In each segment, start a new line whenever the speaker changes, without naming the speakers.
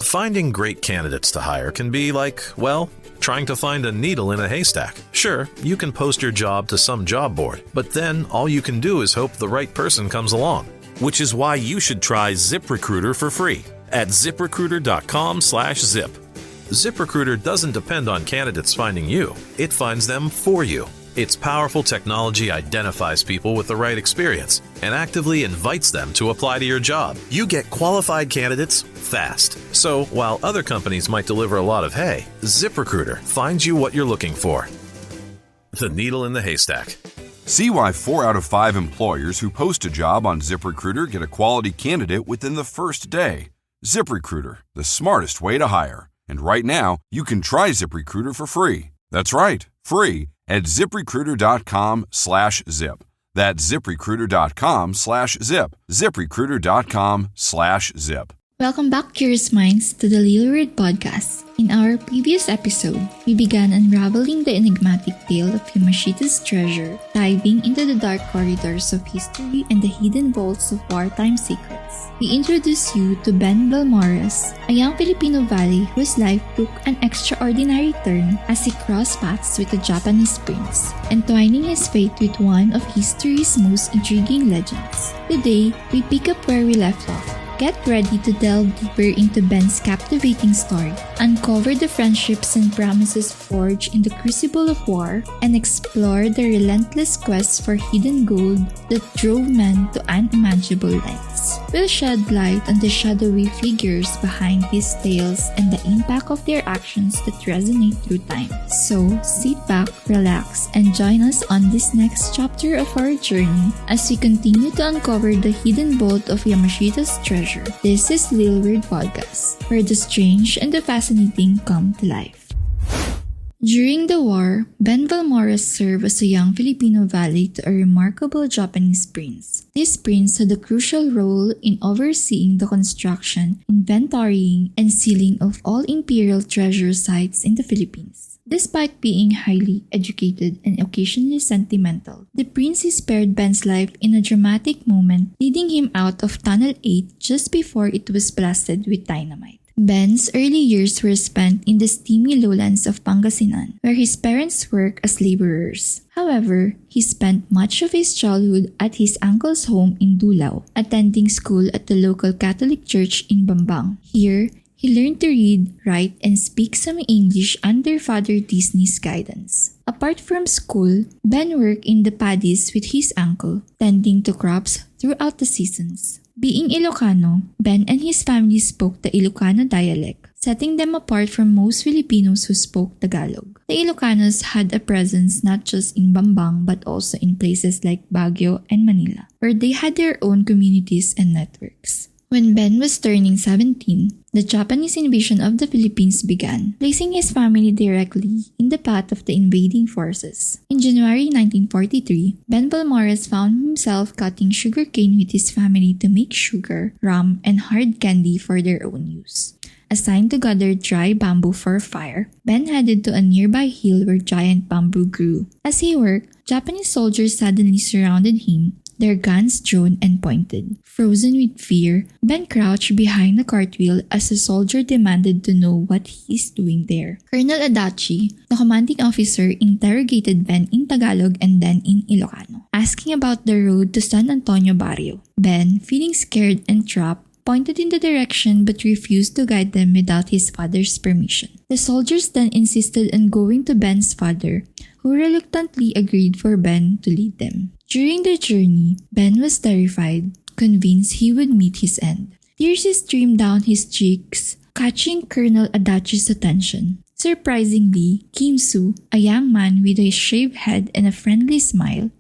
Finding great candidates to hire can be like, well, trying to find a needle in a haystack. Sure, you can post your job to some job board, but then all you can do is hope the right person comes along. Which is why you should try ZipRecruiter for free at ziprecruiter.com/zip. ZipRecruiter doesn't depend on candidates finding you. It finds them for you. Its powerful technology identifies people with the right experience and actively invites them to apply to your job. You get qualified candidates fast. So while other companies might deliver a lot of hay, ZipRecruiter finds you what you're looking for. The needle in the haystack.
See why 4 out of 5 employers who post a job on ZipRecruiter get a quality candidate within the first day. ZipRecruiter, the smartest way to hire. And right now, you can try ZipRecruiter for free. That's right, free at ziprecruiter.com/zip. That's ziprecruiter.com/zip. ziprecruiter.com/zip.
Welcome back, curious minds, to the Little Word Podcast. In our previous episode, we began unraveling the enigmatic tale of Yamashita's treasure, diving into the dark corridors of history and the hidden vaults of wartime secrets. We introduce you to Ben Balmores, a young Filipino valet whose life took an extraordinary turn as he crossed paths with a Japanese prince, entwining his fate with one of history's most intriguing legends. Today, we pick up where we left off. Get ready to delve deeper into Ben's captivating story, uncover the friendships and promises forged in the crucible of war, and explore the relentless quest for hidden gold that drove men to unimaginable lengths. We'll shed light on the shadowy figures behind these tales and the impact of their actions that resonate through time. So, sit back, relax, and join us on this next chapter of our journey as we continue to uncover the hidden vault of Yamashita's treasure. This is Little Word Podcast, where the strange and the fascinating come to life. During the war, Ben Balmores served as a young Filipino valet to a remarkable Japanese prince. This prince had a crucial role in overseeing the construction, inventorying, and sealing of all Imperial treasure sites in the Philippines. Despite being highly educated and occasionally sentimental, the prince spared Ben's life in a dramatic moment, leading him out of Tunnel 8 just before it was blasted with dynamite. Ben's early years were spent in the steamy lowlands of Pangasinan, where his parents worked as laborers. However, he spent much of his childhood at his uncle's home in Dulao, attending school at the local Catholic church in Bambang. Here, he learned to read, write, and speak some English under Father Disney's guidance. Apart from school, Ben worked in the paddies with his uncle, tending to crops throughout the seasons. Being Ilocano, Ben and his family spoke the Ilocano dialect, setting them apart from most Filipinos who spoke Tagalog. The Ilocanos had a presence not just in Bambang but also in places like Baguio and Manila, where they had their own communities and networks. When Ben was turning 17, the Japanese invasion of the Philippines began, placing his family directly in the path of the invading forces. In January 1943, Ben Balmores found himself cutting sugarcane with his family to make sugar, rum, and hard candy for their own use. Assigned to gather dry bamboo for a fire, Ben headed to a nearby hill where giant bamboo grew. As he worked, Japanese soldiers suddenly surrounded him, their guns drawn and pointed. Frozen with fear, Ben crouched behind a cartwheel as a soldier demanded to know what he is doing there. Colonel Adachi, the commanding officer, interrogated Ben in Tagalog and then in Ilocano, asking about the road to San Antonio Barrio. Ben, feeling scared and trapped, pointed in the direction but refused to guide them without his father's permission. The soldiers then insisted on going to Ben's father, who reluctantly agreed for Ben to lead them. During their journey, Ben was terrified, convinced he would meet his end. Tears streamed down his cheeks, catching Colonel Adachi's attention. Surprisingly, Kim Soo, a young man with a shaved head and a friendly smile,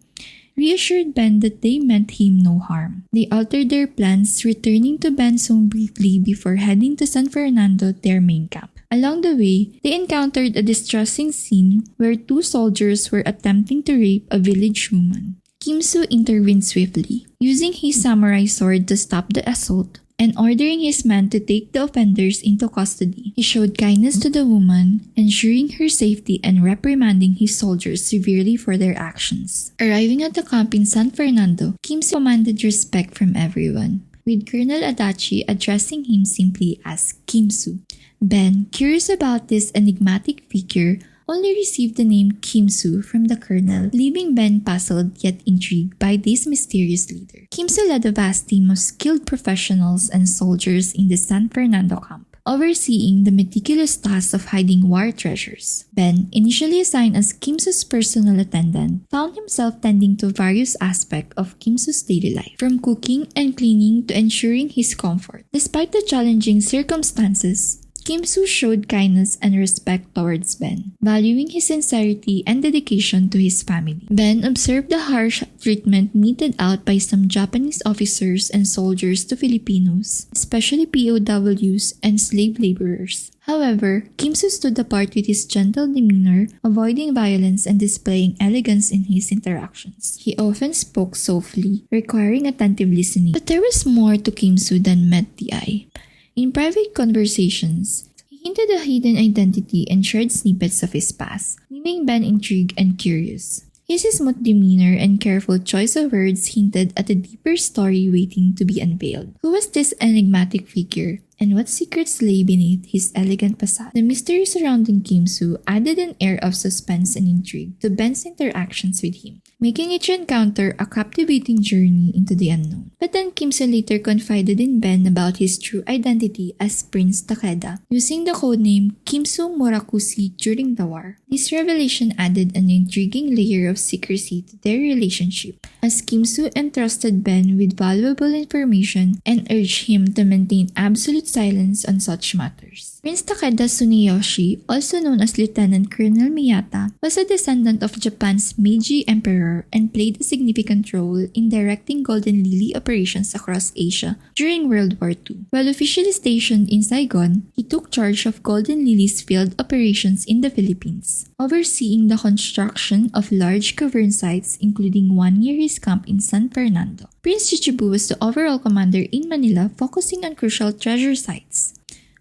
reassured Ben that they meant him no harm. They altered their plans, returning to Ben's home briefly before heading to San Fernando, their main camp. Along the way, they encountered a distressing scene where 2 soldiers were attempting to rape a village woman. Kim Soo intervened swiftly, using his samurai sword to stop the assault and ordering his men to take the offenders into custody. He showed kindness to the woman, ensuring her safety and reprimanding his soldiers severely for their actions. Arriving at the camp in San Fernando, Kim Soo commanded respect from everyone. with Colonel Adachi addressing him simply as Kimsu. Ben, curious about this enigmatic figure, only received the name Kimsu from the colonel, leaving Ben puzzled yet intrigued by this mysterious leader. Kimsu led a vast team of skilled professionals and soldiers in the San Fernando camp, overseeing the meticulous task of hiding war treasures. Ben, initially assigned as Kimsu's personal attendant, found himself tending to various aspects of Kimsu's daily life, from cooking and cleaning to ensuring his comfort. Despite the challenging circumstances, Kimsu showed kindness and respect towards Ben, valuing his sincerity and dedication to his family. Ben observed the harsh treatment meted out by some Japanese officers and soldiers to Filipinos, especially POWs and slave laborers. However, Kimsu stood apart with his gentle demeanor, avoiding violence and displaying elegance in his interactions. He often spoke softly, requiring attentive listening. But there was more to Kimsu than met the eye. In private conversations, he hinted a hidden identity and shared snippets of his past, leaving Ben intrigued and curious. His smooth demeanor and careful choice of words hinted at a deeper story waiting to be unveiled. Who was this enigmatic figure, and what secrets lay beneath his elegant facade? The mystery surrounding Kimsu added an air of suspense and intrigue to Ben's interactions with him, making each encounter a captivating journey into the unknown. But then Kimsu later confided in Ben about his true identity as Prince Takeda, using the codename Kimsu Murakushi during the war. This revelation added an intriguing layer of secrecy to their relationship, as Kimsu entrusted Ben with valuable information and urged him to maintain absolute silence on such matters. Prince Takeda Tsuneyoshi, also known as Lieutenant Colonel Miyata, was a descendant of Japan's Meiji Emperor and played a significant role in directing Golden Lily operations across Asia during World War II. While officially stationed in Saigon, he took charge of Golden Lily's field operations in the Philippines, overseeing the construction of large cavern sites including one near his camp in San Fernando. Prince Chichibu was the overall commander in Manila, focusing on crucial treasure sites.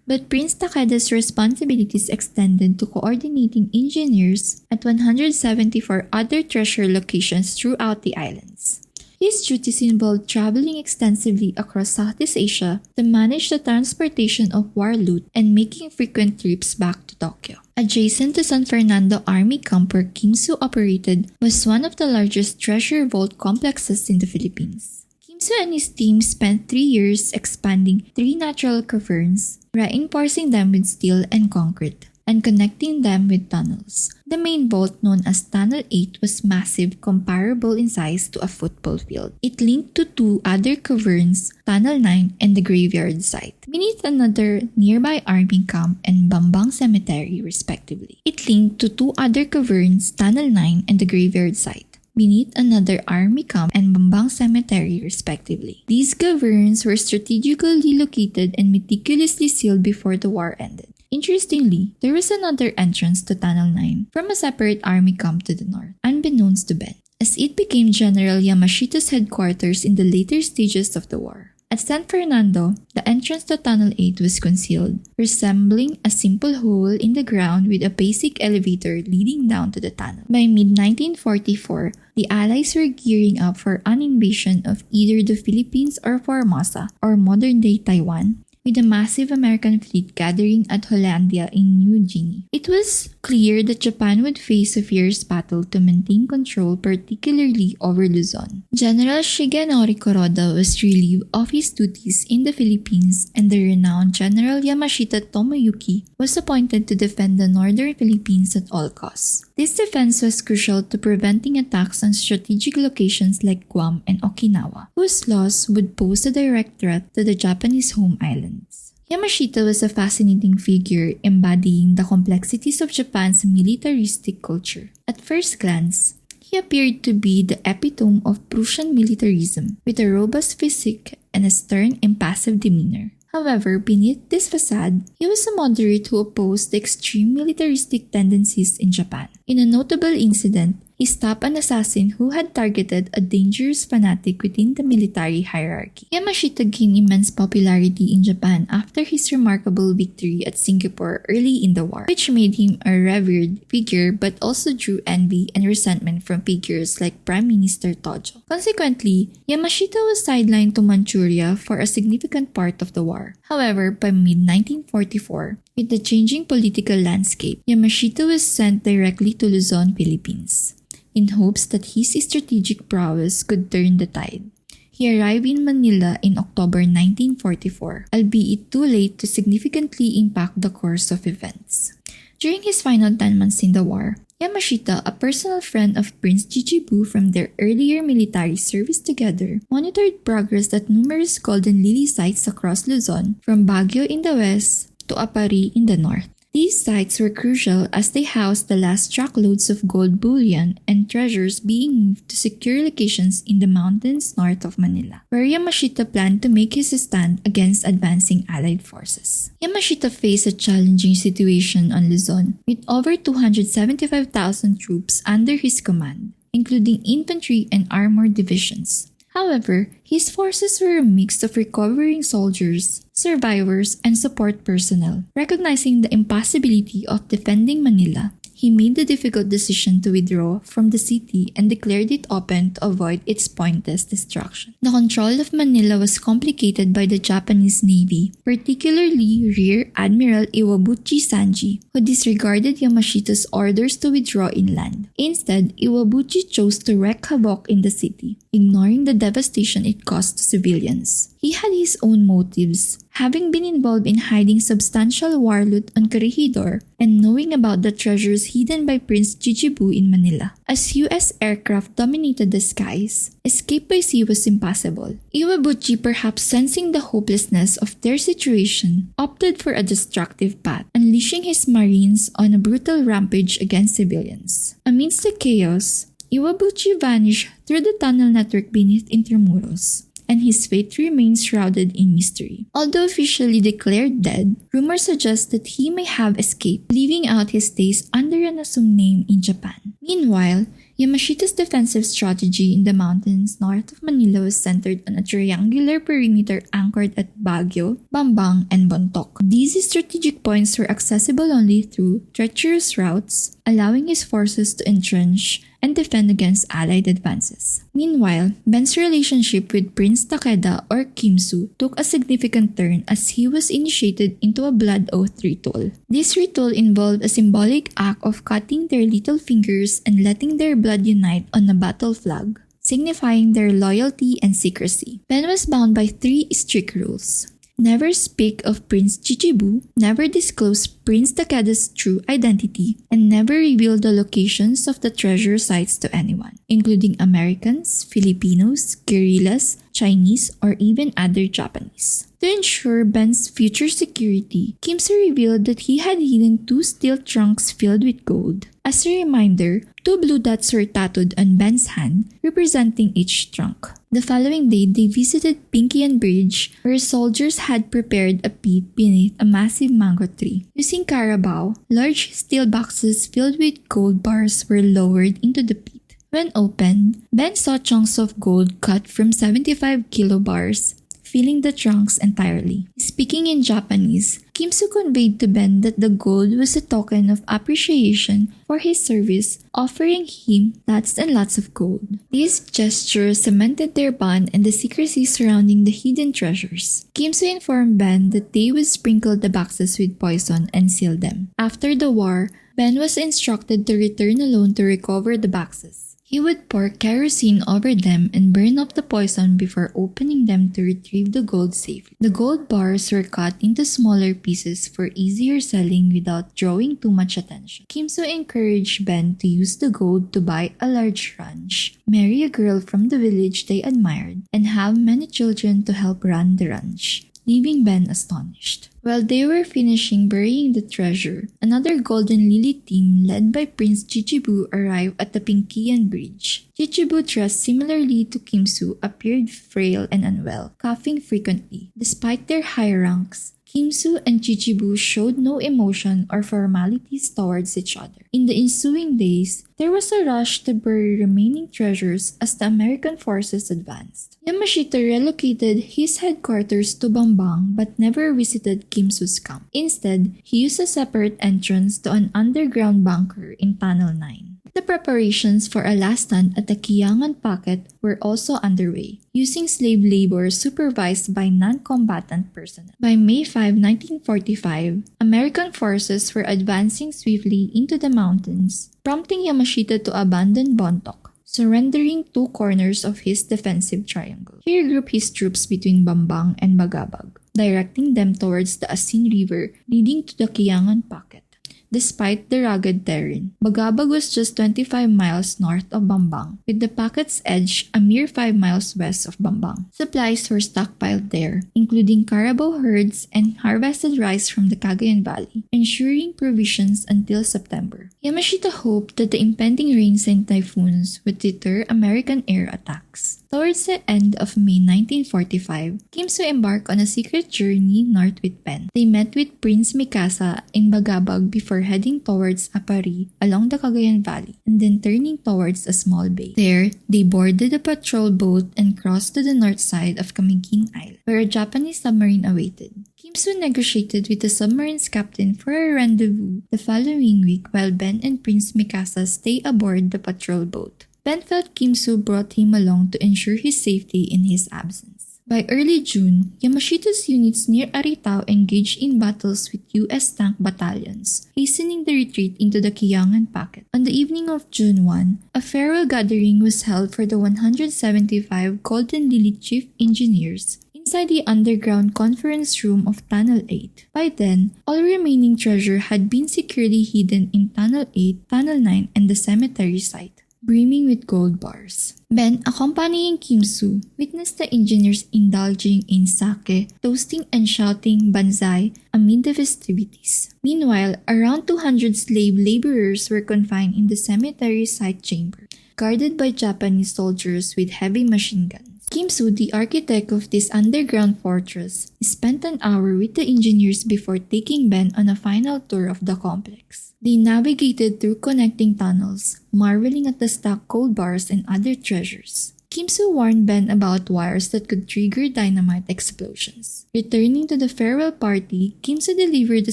But Prince Takeda's responsibilities extended to coordinating engineers at 174 other treasure locations throughout the islands. His duties involved traveling extensively across Southeast Asia to manage the transportation of war loot and making frequent trips back to Tokyo. Adjacent to San Fernando Army Camp where Kimsu operated was one of the largest treasure vault complexes in the Philippines. Kimsu and his team spent 3 years expanding 3 natural caverns, reinforcing them with steel and concrete, and connecting them with tunnels. The main vault, known as Tunnel 8, was massive, comparable in size to a football field. It linked to 2 other caverns, Tunnel 9 and the graveyard site, beneath another nearby army camp and Bambang Cemetery, respectively. It linked to 2 other caverns, Tunnel 9 and the graveyard site, beneath another army camp and Bambang Cemetery, respectively. These caverns were strategically located and meticulously sealed before the war ended. Interestingly, there was another entrance to Tunnel 9 from a separate army camp to the north, unbeknownst to Ben, as it became General Yamashita's headquarters in the later stages of the war. At San Fernando, the entrance to Tunnel 8 was concealed, resembling a simple hole in the ground with a basic elevator leading down to the tunnel. By mid-1944, the Allies were gearing up for an invasion of either the Philippines or Formosa, or modern-day Taiwan, with a massive American fleet gathering at Hollandia in New Guinea. It was clear that Japan would face a fierce battle to maintain control, particularly over Luzon. General Shigenori Kuroda was relieved of his duties in the Philippines, and the renowned General Yamashita Tomoyuki was appointed to defend the northern Philippines at all costs. This defense was crucial to preventing attacks on strategic locations like Guam and Okinawa, whose loss would pose a direct threat to the Japanese home islands. Yamashita was a fascinating figure embodying the complexities of Japan's militaristic culture. At first glance, he appeared to be the epitome of Prussian militarism, with a robust physique and a stern, impassive demeanor. However, beneath this facade, he was a moderate who opposed the extreme militaristic tendencies in Japan. In a notable incident, he stopped an assassin who had targeted a dangerous fanatic within the military hierarchy. Yamashita gained immense popularity in Japan after his remarkable victory at Singapore early in the war, which made him a revered figure but also drew envy and resentment from figures like Prime Minister Tojo. Consequently, Yamashita was sidelined to Manchuria for a significant part of the war. However, by mid-1944, with the changing political landscape, Yamashita was sent directly to Luzon, Philippines, in hopes that his strategic prowess could turn the tide. He arrived in Manila in October 1944, albeit too late to significantly impact the course of events. During his final 10 months in the war, Yamashita, a personal friend of Prince Chichibu from their earlier military service together, monitored progress at numerous Golden Lily sites across Luzon, from Baguio in the west to Apari in the north. These sites were crucial as they housed the last truckloads of gold bullion and treasures being moved to secure locations in the mountains north of Manila, where Yamashita planned to make his stand against advancing Allied forces. Yamashita faced a challenging situation on Luzon, with over 275,000 troops under his command, including infantry and armored divisions. However, his forces were a mix of recovering soldiers, survivors, and support personnel. Recognizing the impossibility of defending Manila, he made the difficult decision to withdraw from the city and declared it open to avoid its pointless destruction. The control of Manila was complicated by the Japanese Navy, particularly Rear Admiral Iwabuchi Sanji, who disregarded Yamashita's orders to withdraw inland. Instead, Iwabuchi chose to wreak havoc in the city, ignoring the devastation it caused to civilians. He had his own motives, having been involved in hiding substantial war loot on Corregidor and knowing about the treasures hidden by Prince Chichibu in Manila. As US aircraft dominated the skies, escape by sea was impossible. Iwabuchi, perhaps sensing the hopelessness of their situation, opted for a destructive path, unleashing his marines on a brutal rampage against civilians. Amidst the chaos, Iwabuchi vanished through the tunnel network beneath Intramuros, and his fate remains shrouded in mystery. Although officially declared dead, rumors suggest that he may have escaped, leaving out his days under an assumed name in Japan. Meanwhile, Yamashita's defensive strategy in the mountains north of Manila was centered on a triangular perimeter anchored at Baguio, Bambang, and Bontoc. These strategic points were accessible only through treacherous routes, allowing his forces to entrench and defend against Allied advances. Meanwhile, Ben's relationship with Prince Takeda or Kimsu took a significant turn as he was initiated into a blood oath ritual. This ritual involved a symbolic act of cutting their little fingers and letting their blood unite on a battle flag, signifying their loyalty and secrecy. Ben was bound by 3 strict rules. Never speak of Prince Chichibu, never disclose Prince Takeda's true identity, and never reveal the locations of the treasure sites to anyone, including Americans, Filipinos, guerrillas, Chinese, or even other Japanese. To ensure Ben's future security, Kimsu revealed that he had hidden 2 steel trunks filled with gold. As a reminder, 2 blue dots were tattooed on Ben's hand, representing each trunk. The following day, they visited Pinkian Bridge, where soldiers had prepared a pit beneath a massive mango tree. Using carabao, large steel boxes filled with gold bars were lowered into the pit. When opened, Ben saw chunks of gold cut from 75 kilobars, filling the trunks entirely. Speaking in Japanese, Kimsu conveyed to Ben that the gold was a token of appreciation for his service, offering him lots and lots of gold. This gesture cemented their bond and the secrecy surrounding the hidden treasures. Kimsu informed Ben that they would sprinkle the boxes with poison and seal them. After the war, Ben was instructed to return alone to recover the boxes. He would pour kerosene over them and burn up the poison before opening them to retrieve the gold safely. The gold bars were cut into smaller pieces for easier selling without drawing too much attention. Kimsu encouraged Ben to use the gold to buy a large ranch, marry a girl from the village they admired, and have many children to help run the ranch, leaving Ben astonished. While they were finishing burying the treasure, another Golden Lily team led by Prince Chichibu arrived at the Pinkian Bridge. Chichibu, dressed similarly to Kimsu, appeared frail and unwell, coughing frequently. Despite their high ranks, Kim-soo and Chichibu showed no emotion or formalities towards each other. In the ensuing days, there was a rush to bury remaining treasures as the American forces advanced. Yamashita relocated his headquarters to Bambang but never visited Kim-soo's camp. Instead, he used a separate entrance to an underground bunker in Tunnel 9. The preparations for a last stand at the Kiangan Pocket were also underway, using slave labor supervised by non-combatant personnel. By May 5, 1945, American forces were advancing swiftly into the mountains, prompting Yamashita to abandon Bontok, surrendering 2 corners of his defensive triangle. He regrouped his troops between Bambang and Bagabag, directing them towards the Asin River leading to the Kiangan Pocket. Despite the rugged terrain, Bagabag was just 25 miles north of Bambang, with the pocket's edge a mere 5 miles west of Bambang. Supplies were stockpiled there, including carabao herds and harvested rice from the Cagayan Valley, ensuring provisions until September. Yamashita hoped that the impending rains and typhoons would deter American air attacks. Towards the end of May 1945, Kim-soo embarked on a secret journey north with Ben. They met with Prince Mikasa in Bagabag before heading towards Apari along the Cagayan Valley and then turning towards a small bay. There, they boarded a patrol boat and crossed to the north side of Kamigin Island, where a Japanese submarine awaited. Kim-soo negotiated with the submarine's captain for a rendezvous the following week while Ben and Prince Mikasa stay aboard the patrol boat. Ben felt Kim-soo brought him along to ensure his safety in his absence. By early June, Yamashita's units near Aritao engaged in battles with U.S. tank battalions, hastening the retreat into the Kiangan Pocket. On the evening of June 1, a farewell gathering was held for the 175 Golden Lily Chief Engineers inside the underground conference room of Tunnel 8. By then, all remaining treasure had been securely hidden in Tunnel 8, Tunnel 9, and the cemetery site, brimming with gold bars. Ben, accompanying Kim-soo, witnessed the engineers indulging in sake, toasting and shouting banzai amid the festivities. Meanwhile, around 200 slave laborers were confined in the cemetery site chamber, guarded by Japanese soldiers with heavy machine guns. Kim-soo, the architect of this underground fortress, spent an hour with the engineers before taking Ben on a final tour of the complex. They navigated through connecting tunnels, marveling at the stacked gold bars and other treasures. Kim-soo warned Ben about wires that could trigger dynamite explosions. Returning to the farewell party, Kim-soo delivered a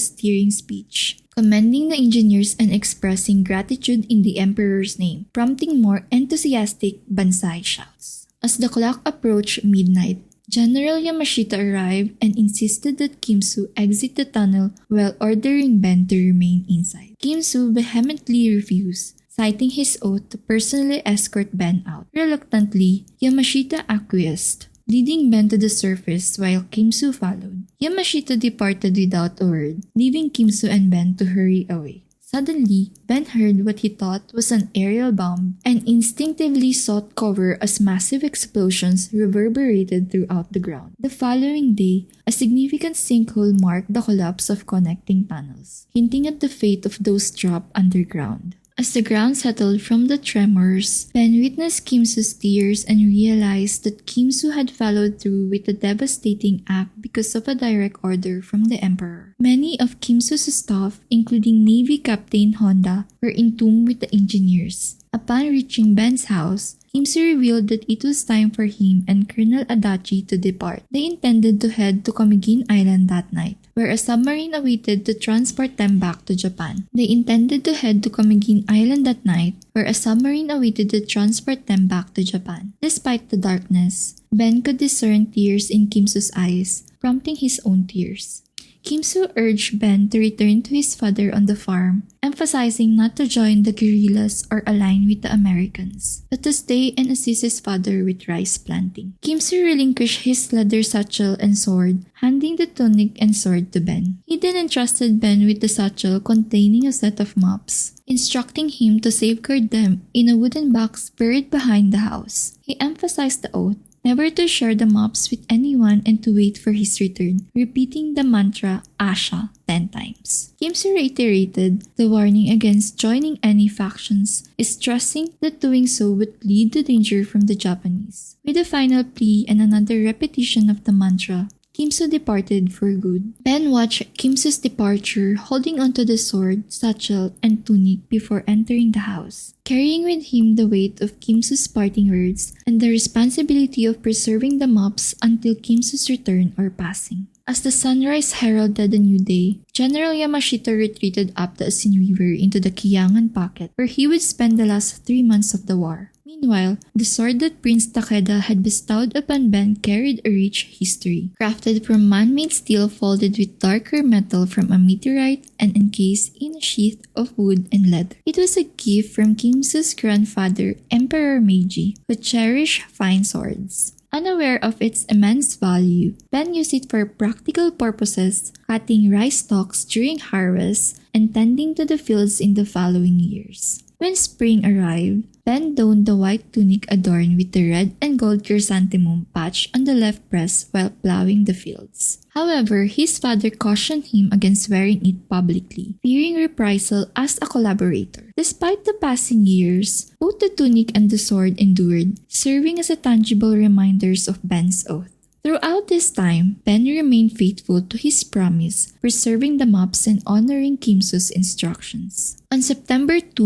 stirring speech, commending the engineers and expressing gratitude in the emperor's name, prompting more enthusiastic banzai shouts. As the clock approached midnight, General Yamashita arrived and insisted that Kim-soo exit the tunnel while ordering Ben to remain inside. Kim-soo vehemently refused, citing his oath to personally escort Ben out. Reluctantly, Yamashita acquiesced, leading Ben to the surface while Kim-soo followed. Yamashita departed without a word, leaving Kim-soo and Ben to hurry away. Suddenly, Ben heard what he thought was an aerial bomb and instinctively sought cover as massive explosions reverberated throughout the ground. The following day, a significant sinkhole marked the collapse of connecting tunnels, hinting at the fate of those trapped underground. As the ground settled from the tremors, Ben witnessed Kim-soo's tears and realized that Kim-soo had followed through with the devastating act because of a direct order from the emperor. Many of Kim-soo's staff, including Navy Captain Honda, were entombed with the engineers. Upon reaching Ben's house, Kim-soo revealed that it was time for him and Colonel Adachi to depart. They intended to head to Kamigin Island that night, where a submarine awaited to transport them back to Japan. Despite the darkness, Ben could discern tears in Kim-soo's eyes, prompting his own tears. Kim-soo urged Ben to return to his father on the farm, emphasizing not to join the guerrillas or align with the Americans, but to stay and assist his father with rice planting. Kim-soo relinquished his leather satchel and sword, handing the tunic and sword to Ben. He then entrusted Ben with the satchel containing a set of mops, instructing him to safeguard them in a wooden box buried behind the house. He emphasized the oath never to share the mops with anyone and to wait for his return, repeating the mantra Asha 10 times. Kim-soo reiterated the warning against joining any factions, stressing that doing so would lead to danger from the Japanese. With a final plea and another repetition of the mantra, Kimsu departed for good. Ben watched Kimsu's departure, holding onto the sword, satchel, and tunic before entering the house, carrying with him the weight of Kimsu's parting words and the responsibility of preserving the maps until Kimsu's return or passing. As the sunrise heralded a new day, General Yamashita retreated up the Asin River into the Kiyangan pocket, where he would spend the last 3 months of the war. Meanwhile, the sword that Prince Takeda had bestowed upon Ben carried a rich history. Crafted from man-made steel folded with darker metal from a meteorite and encased in a sheath of wood and leather. It was a gift from Kimsu's grandfather, Emperor Meiji, who cherished fine swords. Unaware of its immense value, Ben used it for practical purposes, cutting rice stalks during harvest and tending to the fields in the following years. When spring arrived, Ben donned the white tunic adorned with the red and gold chrysanthemum patch on the left breast while plowing the fields. However, his father cautioned him against wearing it publicly, fearing reprisal as a collaborator. Despite the passing years, both the tunic and the sword endured, serving as a tangible reminders of Ben's oath. Throughout this time, Ben remained faithful to his promise, preserving the maps and honoring Kimsu's instructions. On September 2,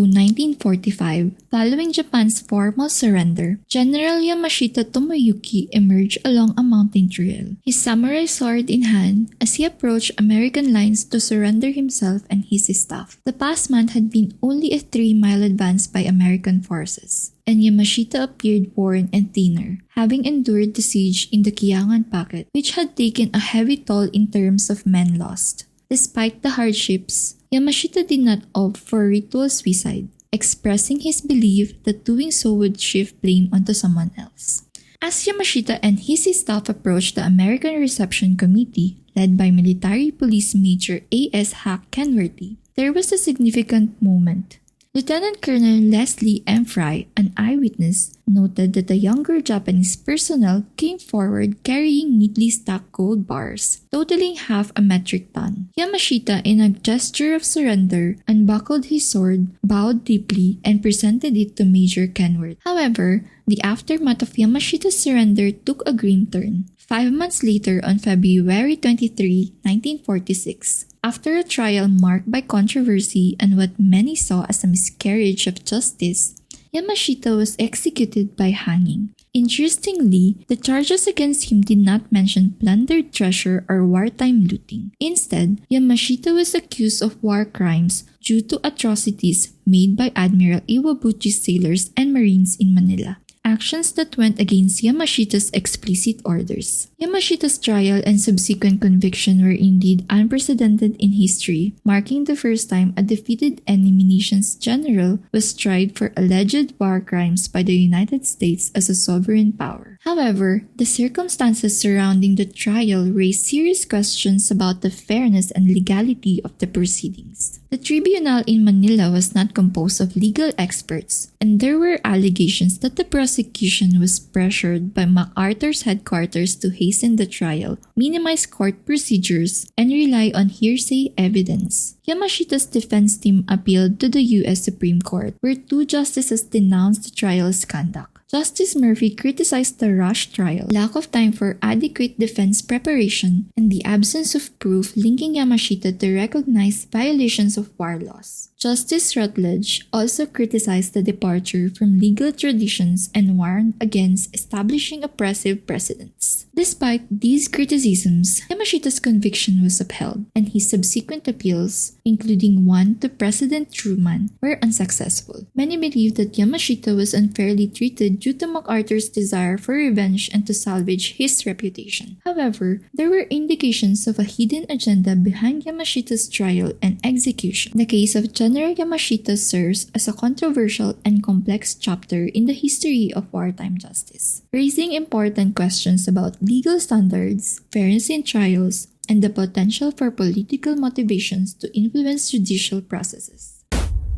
1945, following Japan's formal surrender, General Yamashita Tomoyuki emerged along a mountain trail, his samurai sword in hand, as he approached American lines to surrender himself and his staff. The past month had been only a 3-mile advance by American forces, and Yamashita appeared worn and thinner, having endured the siege in the Kiyangan pocket, which had taken a heavy toll in terms of men lost. Despite the hardships, Yamashita did not opt for ritual suicide, expressing his belief that doing so would shift blame onto someone else. As Yamashita and his staff approached the American Reception Committee, led by Military Police Major A.S. Hack Kenworthy, there was a significant moment. Lieutenant Colonel Leslie M. Fry, an eyewitness, noted that the younger Japanese personnel came forward carrying neatly stacked gold bars, totaling half a metric ton. Yamashita, in a gesture of surrender, unbuckled his sword, bowed deeply, and presented it to Major Kenworth. However, the aftermath of Yamashita's surrender took a grim turn. 5 months later, on February 23, 1946, after a trial marked by controversy and what many saw as a miscarriage of justice, Yamashita was executed by hanging. Interestingly, the charges against him did not mention plundered treasure or wartime looting. Instead, Yamashita was accused of war crimes due to atrocities made by Admiral Iwabuchi's sailors and marines in Manila, actions that went against Yamashita's explicit orders. Yamashita's trial and subsequent conviction were indeed unprecedented in history, marking the first time a defeated enemy nation's general was tried for alleged war crimes by the United States as a sovereign power. However, the circumstances surrounding the trial raised serious questions about the fairness and legality of the proceedings. The tribunal in Manila was not composed of legal experts, and there were allegations that the prosecution was pressured by MacArthur's headquarters to hasten the trial, minimize court procedures, and rely on hearsay evidence. Yamashita's defense team appealed to the U.S. Supreme Court, where 2 justices denounced the trial's conduct. Justice Murphy criticized the rushed trial, lack of time for adequate defense preparation, and the absence of proof linking Yamashita to recognized violations of war laws. Justice Rutledge also criticized the departure from legal traditions and warned against establishing oppressive precedents. Despite these criticisms, Yamashita's conviction was upheld, and his subsequent appeals, including one to President Truman, were unsuccessful. Many believe that Yamashita was unfairly treated due to MacArthur's desire for revenge and to salvage his reputation. However, there were indications of a hidden agenda behind Yamashita's trial and execution. The case of General Yamashita serves as a controversial and complex chapter in the history of wartime justice, raising important questions about legal standards, fairness in trials, and the potential for political motivations to influence judicial processes.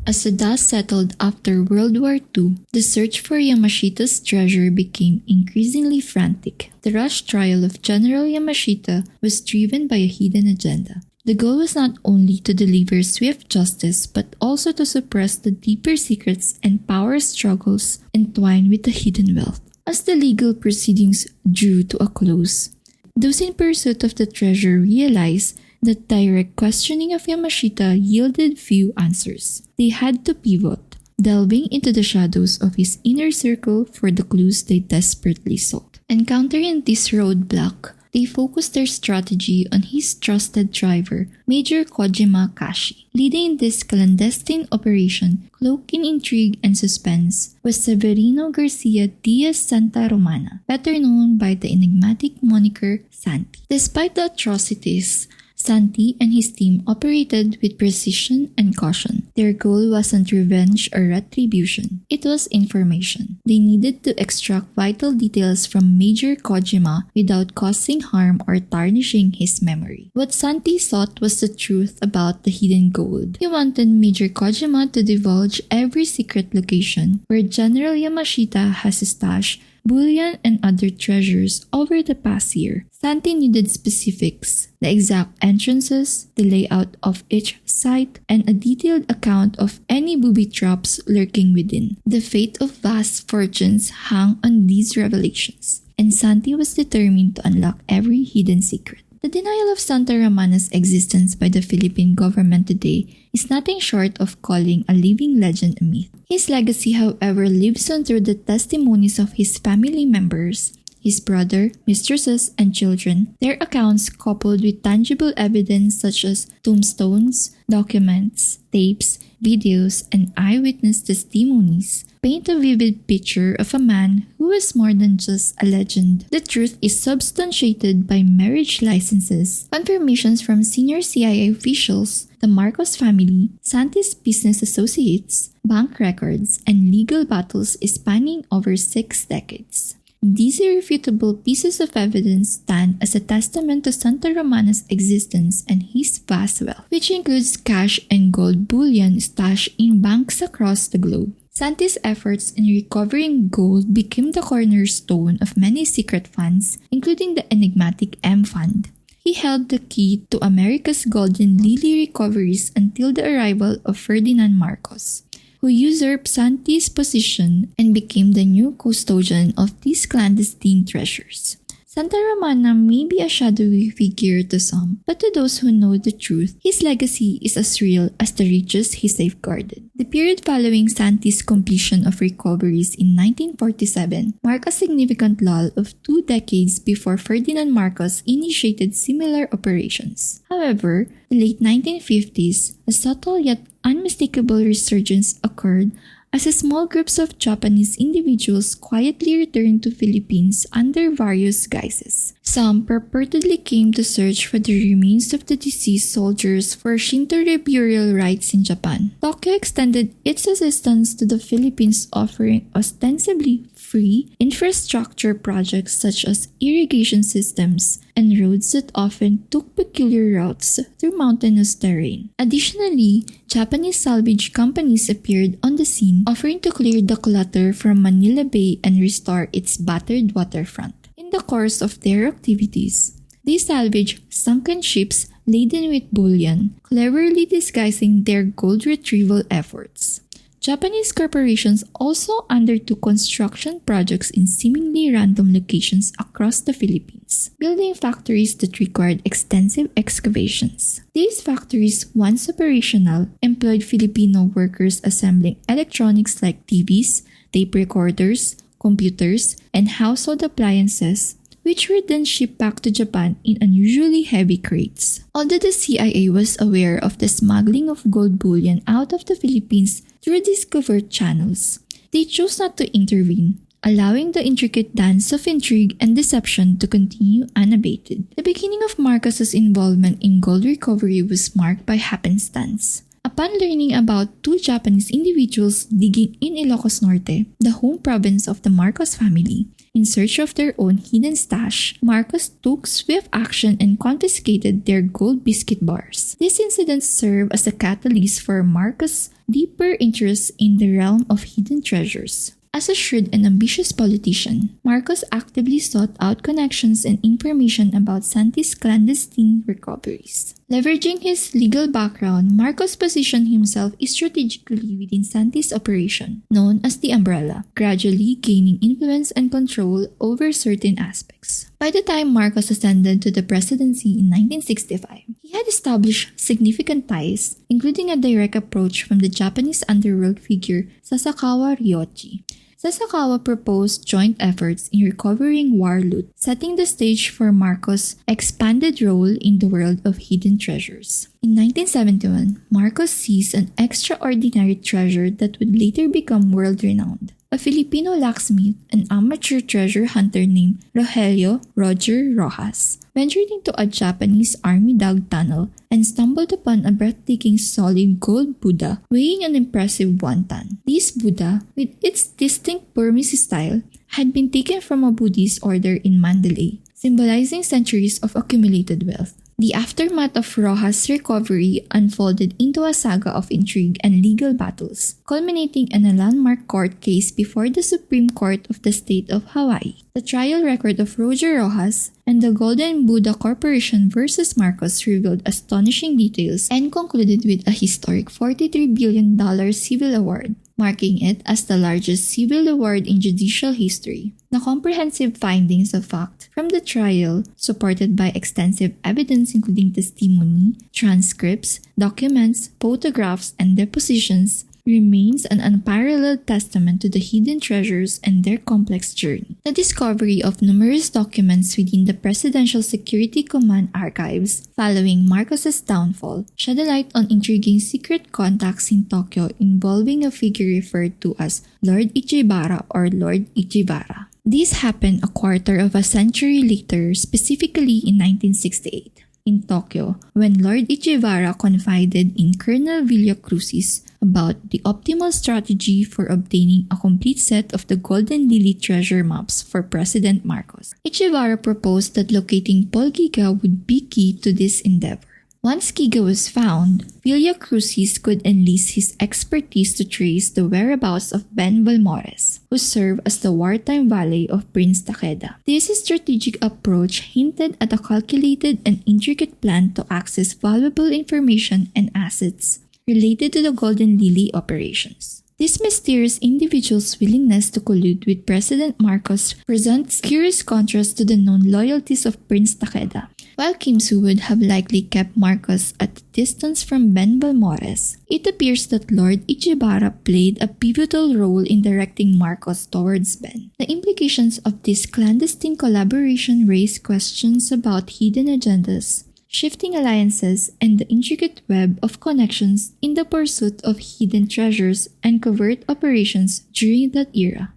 As the dust settled after World War II, the search for Yamashita's treasure became increasingly frantic. The rushed trial of General Yamashita was driven by a hidden agenda. The goal was not only to deliver swift justice, but also to suppress the deeper secrets and power struggles entwined with the hidden wealth. As the legal proceedings drew to a close, Those in pursuit of the treasure realized that direct questioning of Yamashita yielded few answers. They had to pivot, delving into the shadows of his inner circle for the clues they desperately sought. Encountering this roadblock, they focused their strategy on his trusted driver, Major Kojima Kashi. Leading this clandestine operation, cloaked in intrigue and suspense, was Severino Garcia Diaz Santa Romana, better known by the enigmatic moniker Santi. Despite the atrocities, Santi and his team operated with precision and caution. Their goal wasn't revenge or retribution. It was information. They needed to extract vital details from Major Kojima without causing harm or tarnishing his memory. What Santi sought was the truth about the hidden gold. He wanted Major Kojima to divulge every secret location where General Yamashita has stashed bullion and other treasures over the past year. Santi needed specifics, the exact entrances, the layout of each site, and a detailed account of any booby traps lurking within. The fate of vast fortunes hung on these revelations, and Santi was determined to unlock every hidden secret. The denial of Santa Romana's existence by the Philippine government today is nothing short of calling a living legend a myth. His legacy, however, lives on through the testimonies of his family members, his brother, mistresses, and children. Their accounts, coupled with tangible evidence such as tombstones, documents, tapes, videos, and eyewitness testimonies, paint a vivid picture of a man who is more than just a legend. The truth is substantiated by marriage licenses, confirmations from senior CIA officials, the Marcos family, Santi's business associates, bank records, and legal battles spanning over 6 decades. These irrefutable pieces of evidence stand as a testament to Santa Romana's existence and his vast wealth, which includes cash and gold bullion stashed in banks across the globe. Santi's efforts in recovering gold became the cornerstone of many secret funds, including the enigmatic M Fund. He held the key to America's golden lily recoveries until the arrival of Ferdinand Marcos, who usurped Santi's position and became the new custodian of these clandestine treasures. Santa Romana may be a shadowy figure to some, but to those who know the truth, his legacy is as real as the riches he safeguarded. The period following Santi's completion of recoveries in 1947 marked a significant lull of 2 decades before Ferdinand Marcos initiated similar operations. However, in the late 1950s, a subtle yet unmistakable resurgence occurred as small groups of Japanese individuals quietly returned to Philippines under various guises. Some purportedly came to search for the remains of the deceased soldiers for Shinto burial rites in Japan. Tokyo extended its assistance to the Philippines, offering ostensibly free infrastructure projects such as irrigation systems and roads that often took peculiar routes through mountainous terrain. Additionally, Japanese salvage companies appeared on the scene, offering to clear the clutter from Manila Bay and restore its battered waterfront. In the course of their activities, they salvaged sunken ships laden with bullion, cleverly disguising their gold retrieval efforts. Japanese corporations also undertook construction projects in seemingly random locations across the Philippines, building factories that required extensive excavations. These factories, once operational, employed Filipino workers assembling electronics like TVs, tape recorders, computers, and household appliances, which were then shipped back to Japan in unusually heavy crates. Although the CIA was aware of the smuggling of gold bullion out of the Philippines through these covert channels, they chose not to intervene, allowing the intricate dance of intrigue and deception to continue unabated. The beginning of Marcos's involvement in gold recovery was marked by happenstance. Upon learning about 2 Japanese individuals digging in Ilocos Norte, the home province of the Marcos family, in search of their own hidden stash, Marcos took swift action and confiscated their gold biscuit bars. This incident served as a catalyst for Marcos' deeper interest in the realm of hidden treasures. As a shrewd and ambitious politician, Marcos actively sought out connections and information about Santi's clandestine recoveries. Leveraging his legal background, Marcos positioned himself strategically within Santi's operation, known as the Umbrella, gradually gaining influence and control over certain aspects. By the time Marcos ascended to the presidency in 1965, he had established significant ties, including a direct approach from the Japanese underworld figure Sasakawa Ryochi. Sasakawa proposed joint efforts in recovering war loot, setting the stage for Marcos' expanded role in the world of hidden treasures. In 1971, Marcos seized an extraordinary treasure that would later become world-renowned. A Filipino locksmith and amateur treasure hunter named Rogelio Roger Rojas ventured into a Japanese army-dug tunnel and stumbled upon a breathtaking solid gold Buddha weighing an impressive 1 ton. This Buddha, with its distinct Burmese style, had been taken from a Buddhist order in Mandalay, symbolizing centuries of accumulated wealth. The aftermath of Rojas' recovery unfolded into a saga of intrigue and legal battles, culminating in a landmark court case before the Supreme Court of the State of Hawaii. The trial record of Roger Rojas and the Golden Buddha Corporation versus Marcos revealed astonishing details and concluded with a historic $43 billion civil award, marking it as the largest civil award in judicial history. The comprehensive findings of fact from the trial, supported by extensive evidence including testimony, transcripts, documents, photographs, and depositions, remains an unparalleled testament to the hidden treasures and their complex journey. The discovery of numerous documents within the Presidential Security Command archives following Marcos's downfall shed a light on intriguing secret contacts in Tokyo involving a figure referred to as Lord Ichibara or Lord Ichibara. This happened a quarter of a century later, specifically in 1968. In Tokyo, when Lord Ichibara confided in Colonel Villacruz's about the optimal strategy for obtaining a complete set of the Golden Lily treasure maps for President Marcos. Ichibara proposed that locating Paul Giga would be key to this endeavor. Once Giga was found, Villacruz could enlist his expertise to trace the whereabouts of Ben Balmores, who served as the wartime valet of Prince Takeda. This strategic approach hinted at a calculated and intricate plan to access valuable information and assets related to the Golden Lily operations. This mysterious individual's willingness to collude with President Marcos presents curious contrast to the known loyalties of Prince Takeda. While Kimsu would have likely kept Marcos at a distance from Ben Balmores, it appears that Lord Ichibara played a pivotal role in directing Marcos towards Ben. The implications of this clandestine collaboration raise questions about hidden agendas, shifting alliances, and the intricate web of connections in the pursuit of hidden treasures and covert operations during that era.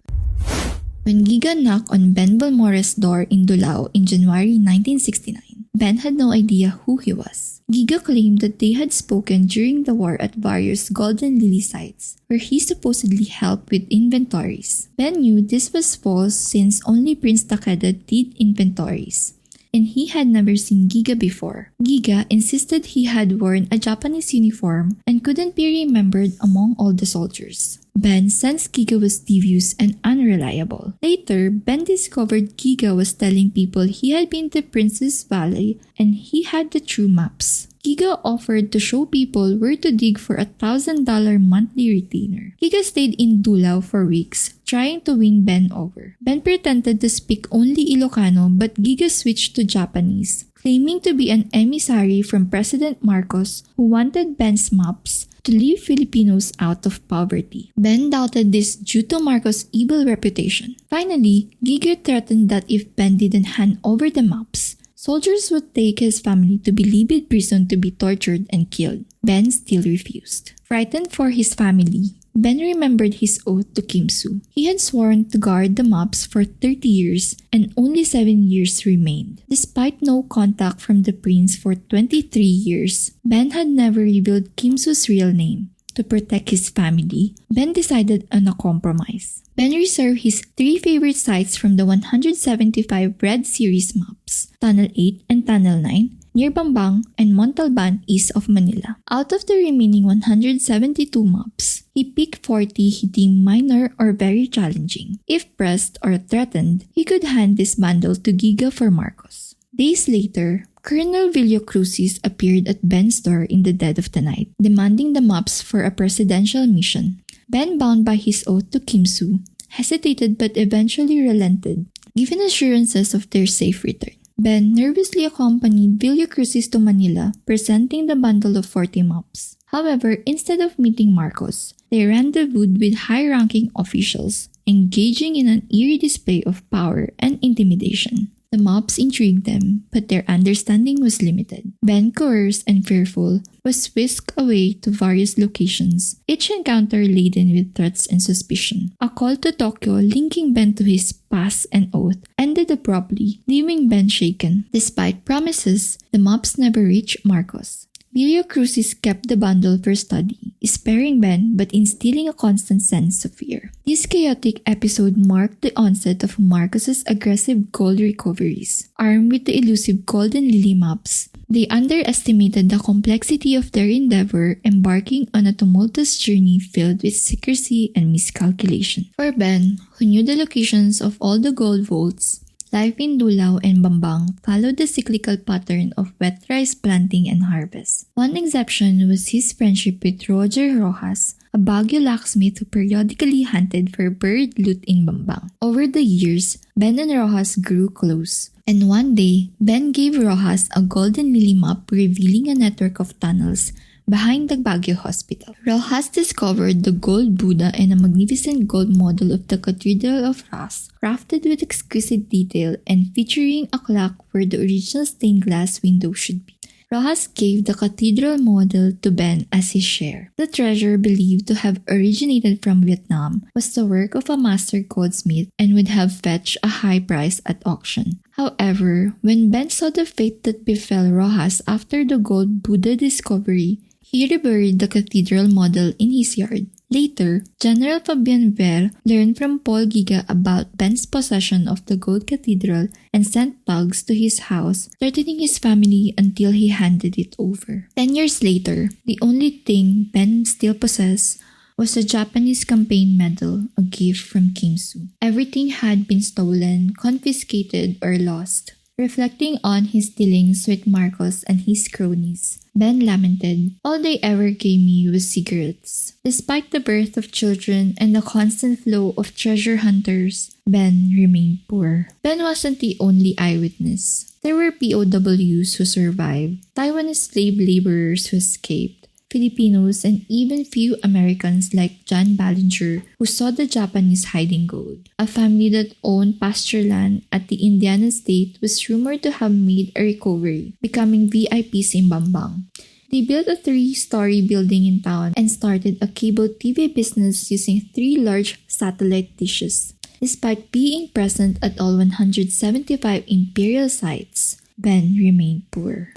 When Giga knocked on Ben Balmores' door in Dulao in January 1969, Ben had no idea who he was. Giga claimed that they had spoken during the war at various Golden Lily sites, where he supposedly helped with inventories. Ben knew this was false since only Prince Takeda did inventories, and he had never seen Giga before. Giga insisted he had worn a Japanese uniform and couldn't be remembered among all the soldiers. Ben sensed Giga was devious and unreliable. Later, Ben discovered Giga was telling people he had been the prince's valet and he had the true maps. Giga offered to show people where to dig for a $1,000 monthly retainer. Giga stayed in Dulao for weeks, trying to win Ben over. Ben pretended to speak only Ilocano, but Giga switched to Japanese, claiming to be an emissary from President Marcos who wanted Ben's maps to leave Filipinos out of poverty. Ben doubted this due to Marcos' evil reputation. Finally, Giga threatened that if Ben didn't hand over the maps, soldiers would take his family to Bilibid prison to be tortured and killed. Ben still refused. Frightened for his family, Ben remembered his oath to Kimsu. He had sworn to guard the maps for 30 years and only 7 years remained. Despite no contact from the prince for 23 years, Ben had never revealed Kimsu's real name. To protect his family, Ben decided on a compromise. Ben reserved his 3 favorite sites from the 175 Red Series maps, Tunnel 8 and Tunnel 9, near Bambang and Montalban east of Manila. Out of the remaining 172 maps, he picked 40 he deemed minor or very challenging. If pressed or threatened, he could hand this bundle to Giga for Marcos. Days later, Colonel Villacrucis appeared at Ben's door in the dead of the night, demanding the maps for a presidential mission. Ben, bound by his oath to Kimsu, hesitated but eventually relented, given assurances of their safe return. Ben nervously accompanied Villacrucis to Manila, presenting the bundle of 40 maps. However, instead of meeting Marcos, they rendezvoused with high-ranking officials, engaging in an eerie display of power and intimidation. The maps intrigued them, but their understanding was limited. Ben, coerced and fearful, was whisked away to various locations, each encounter laden with threats and suspicion. A call to Tokyo linking Ben to his past and oath ended abruptly, leaving Ben shaken. Despite promises, the maps never reached Marcos. Villacrucis kept the bundle for study, sparing Ben but instilling a constant sense of fear. This chaotic episode marked the onset of Marcos's aggressive gold recoveries. Armed with the elusive Golden Lily maps, they underestimated the complexity of their endeavor, embarking on a tumultuous journey filled with secrecy and miscalculation. For Ben, who knew the locations of all the gold vaults, life in Dulao and Bambang followed the cyclical pattern of wet rice planting and harvest. One exception was his friendship with Roger Rojas, a Baguio locksmith who periodically hunted for bird loot in Bambang. Over the years, Ben and Rojas grew close, and one day, Ben gave Rojas a golden lily map revealing a network of tunnels behind the Baguio hospital. Rojas discovered the gold Buddha and a magnificent gold model of the Cathedral of Ras, crafted with exquisite detail and featuring a clock where the original stained glass window should be. Rojas gave the cathedral model to Ben as his share. The treasure, believed to have originated from Vietnam, was the work of a master goldsmith and would have fetched a high price at auction. However, when Ben saw the fate that befell Rojas after the gold Buddha discovery, he reburied the cathedral model in his yard. Later, General Fabian Ver learned from Paul Giga about Ben's possession of the gold cathedral and sent thugs to his house, threatening his family until he handed it over. 10 years later, the only thing Ben still possessed was a Japanese campaign medal, a gift from Kimsu. Everything had been stolen, confiscated, or lost. Reflecting on his dealings with Marcos and his cronies, Ben lamented, "All they ever gave me was cigarettes." Despite the birth of children and the constant flow of treasure hunters, Ben remained poor. Ben wasn't the only eyewitness. There were POWs who survived, Taiwanese slave laborers who escaped, Filipinos, and even few Americans like John Ballinger who saw the Japanese hiding gold. A family that owned pasture land at the Indiana state was rumored to have made a recovery, becoming VIPs in Bambang. They built a 3-story building in town and started a cable TV business using 3 large satellite dishes. Despite being present at all 175 Imperial sites, Ben remained poor.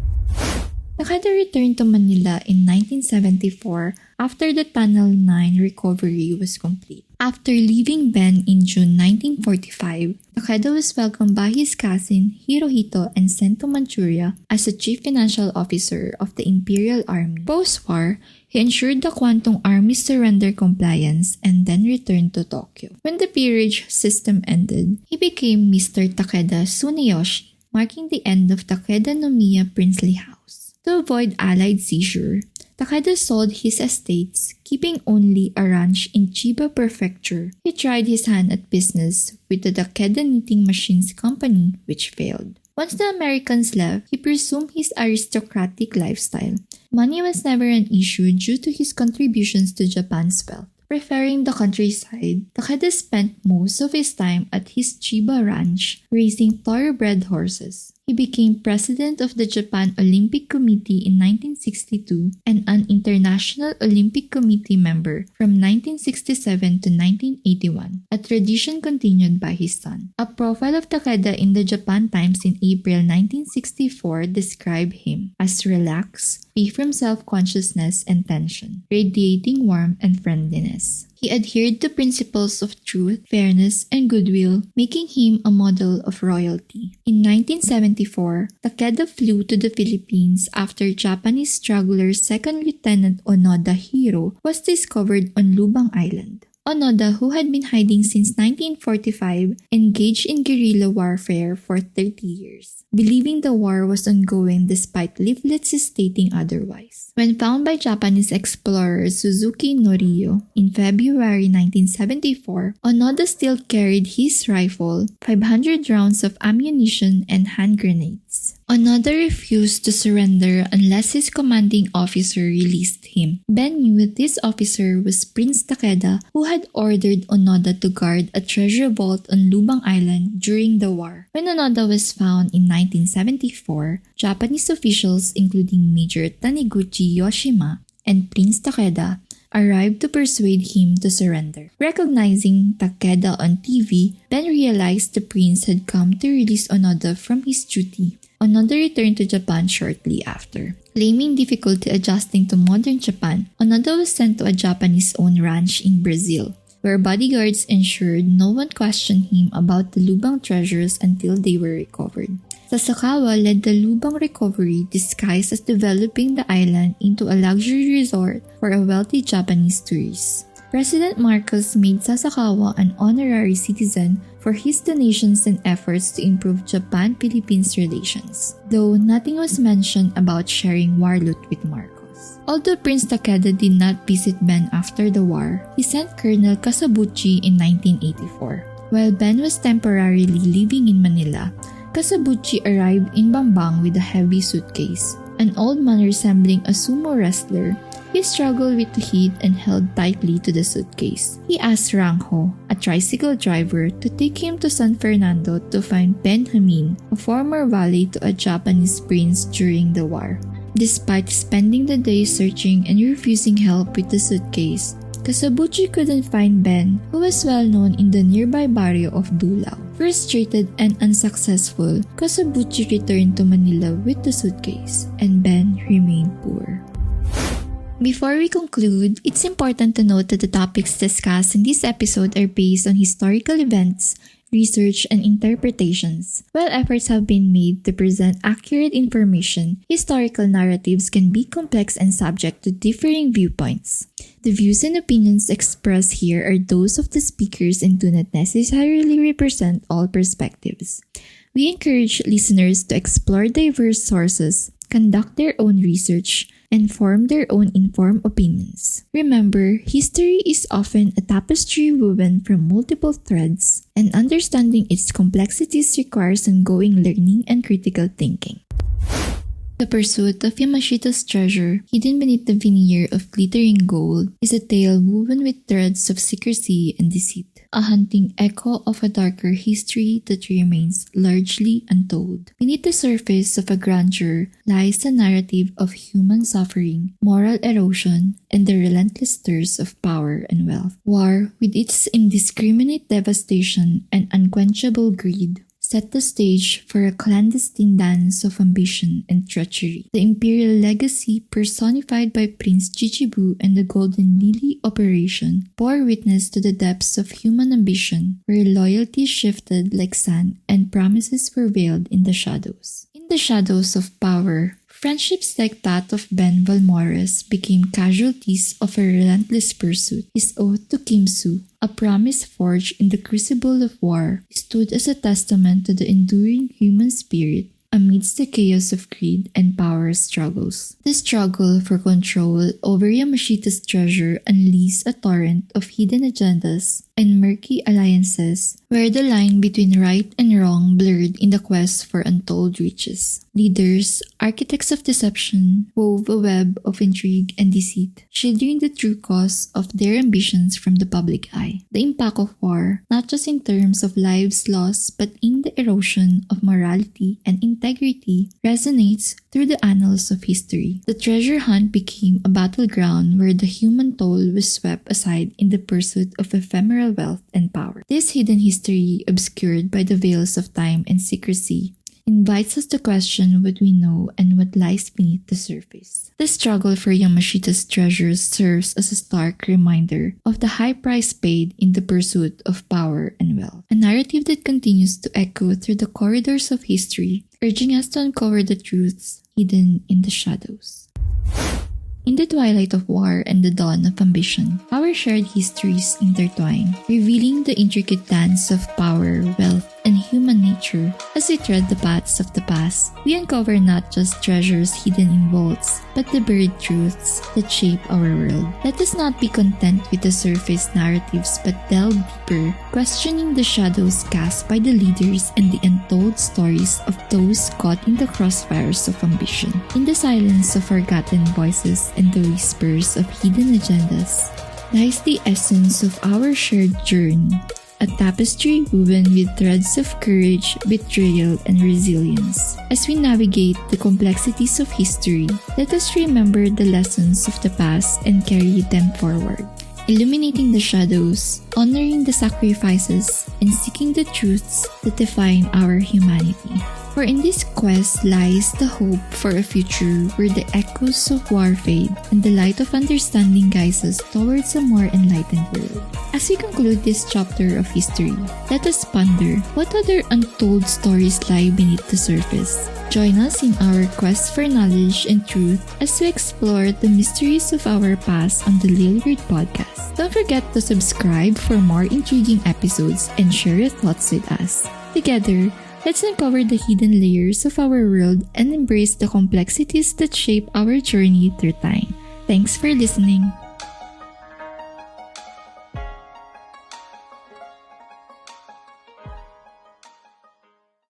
Takeda returned to Manila in 1974 after the Tunnel 9 recovery was complete. After leaving Ben in June 1945, Takeda was welcomed by his cousin Hirohito and sent to Manchuria as a chief financial officer of the Imperial Army. Post-war, he ensured the Kwantung Army's surrender compliance and then returned to Tokyo. When the peerage system ended, he became Mr. Takeda Tsuneyoshi, marking the end of Takeda no Miya princely house. To avoid Allied seizure, Takeda sold his estates, keeping only a ranch in Chiba Prefecture. He tried his hand at business with the Takeda Knitting Machines Company, which failed. Once the Americans left, he resumed his aristocratic lifestyle. Money was never an issue due to his contributions to Japan's wealth. Preferring the countryside, Takeda spent most of his time at his Chiba ranch, raising thoroughbred horses. He became president of the Japan Olympic Committee in 1962 and an International Olympic Committee member from 1967 to 1981, a tradition continued by his son. A profile of Takeda in the Japan Times in April 1964 described him as relaxed, free from self-consciousness and tension, radiating warmth and friendliness. He adhered to principles of truth, fairness, and goodwill, making him a model of royalty. In 1974, Takeda flew to the Philippines after Japanese struggler Second Lieutenant Onoda Hiro was discovered on Lubang Island. Onoda, who had been hiding since 1945, engaged in guerrilla warfare for 30 years. believing the war was ongoing despite leaflets stating otherwise. When found by Japanese explorer Suzuki Norio in February 1974, Onoda still carried his rifle, 500 rounds of ammunition, and hand grenades. Onoda refused to surrender unless his commanding officer released him. Ben knew this officer was Prince Takeda, who had ordered Onoda to guard a treasure vault on Lubang Island during the war. When Onoda was found in 1974, Japanese officials including Major Taniguchi Yoshima and Prince Takeda arrived to persuade him to surrender. Recognizing Takeda on TV, Ben realized the prince had come to release Onoda from his duty. Onoda returned to Japan shortly after. Claiming difficulty adjusting to modern Japan, Onoda was sent to a Japanese-owned ranch in Brazil, where bodyguards ensured no one questioned him about the Lubang treasures until they were recovered. Sasakawa led the Lubang recovery disguised as developing the island into a luxury resort for a wealthy Japanese tourist. President Marcos made Sasakawa an honorary citizen for his donations and efforts to improve Japan-Philippines relations, though nothing was mentioned about sharing war loot with Marcos. Although Prince Takeda did not visit Ben after the war, he sent Colonel Kasabuchi in 1984. While Ben was temporarily living in Manila, Kasabuchi arrived in Bambang with a heavy suitcase. An old man resembling a sumo wrestler, he struggled with the heat and held tightly to the suitcase. He asked Rangho, a tricycle driver, to take him to San Fernando to find Ben Hamin, a former valet to a Japanese prince during the war. Despite spending the day searching and refusing help with the suitcase, Kasabuchi couldn't find Ben, who was well known in the nearby barrio of Dulao. Frustrated and unsuccessful, Kasabuchi returned to Manila with the suitcase, and Ben remained poor. Before we conclude, it's important to note that the topics discussed in this episode are based on historical events, research, and interpretations. While efforts have been made to present accurate information, historical narratives can be complex and subject to differing viewpoints. The views and opinions expressed here are those of the speakers and do not necessarily represent all perspectives. We encourage listeners to explore diverse sources, conduct their own research, and form their own informed opinions. Remember, history is often a tapestry woven from multiple threads, and understanding its complexities requires ongoing learning and critical thinking. The Pursuit of Yamashita's Treasure, Hidden Beneath the Veneer of Glittering Gold, is a tale woven with threads of secrecy and deceit, a haunting echo of a darker history that remains largely untold. Beneath the surface of a grandeur lies a narrative of human suffering, moral erosion, and the relentless thirst of power and wealth. War, with its indiscriminate devastation and unquenchable greed, set the stage for a clandestine dance of ambition and treachery. The Imperial legacy, personified by Prince Chichibu and the Golden Lily operation, bore witness to the depths of human ambition, where loyalty shifted like sand and promises were veiled in the shadows. In the shadows of power, friendships like that of Ben Valmores became casualties of a relentless pursuit. His oath to Kimsu, a promise forged in the crucible of war, stood as a testament to the enduring human spirit amidst the chaos of greed and power struggles. The struggle for control over Yamashita's treasure unleashed a torrent of hidden agendas and murky alliances, where the line between right and wrong blurred in the quest for untold riches. Leaders, architects of deception, wove a web of intrigue and deceit, shielding the true cause of their ambitions from the public eye. The impact of war, not just in terms of lives lost but in the erosion of morality and integrity, resonates through the annals of history. The treasure hunt became a battleground where the human toll was swept aside in the pursuit of ephemeral wealth and power. This hidden history, obscured by the veils of time and secrecy, invites us to question what we know and what lies beneath the surface. The struggle for Yamashita's treasures serves as a stark reminder of the high price paid in the pursuit of power and wealth, a narrative that continues to echo through the corridors of history, urging us to uncover the truths hidden in the shadows. In the twilight of war and the dawn of ambition, our shared histories intertwine, revealing the intricate dance of power, wealth, and human nature. As we tread the paths of the past, we uncover not just treasures hidden in vaults, but the buried truths that shape our world. Let us not be content with the surface narratives but delve deeper, questioning the shadows cast by the leaders and the untold stories of those caught in the crossfires of ambition. In the silence of forgotten voices and the whispers of hidden agendas lies the essence of our shared journey, a tapestry woven with threads of courage, betrayal, and resilience. As we navigate the complexities of history, let us remember the lessons of the past and carry them forward, illuminating the shadows, honoring the sacrifices, and seeking the truths that define our humanity. For in this quest lies the hope for a future where the echoes of war fade and the light of understanding guides us towards a more enlightened world. As we conclude this chapter of history, let us ponder what other untold stories lie beneath the surface. Join us in our quest for knowledge and truth as we explore the mysteries of our past on the Lyric Podcast. Don't forget to subscribe for more intriguing episodes and share your thoughts with us. Together, let's uncover the hidden layers of our world and embrace the complexities that shape our journey through time. Thanks for listening.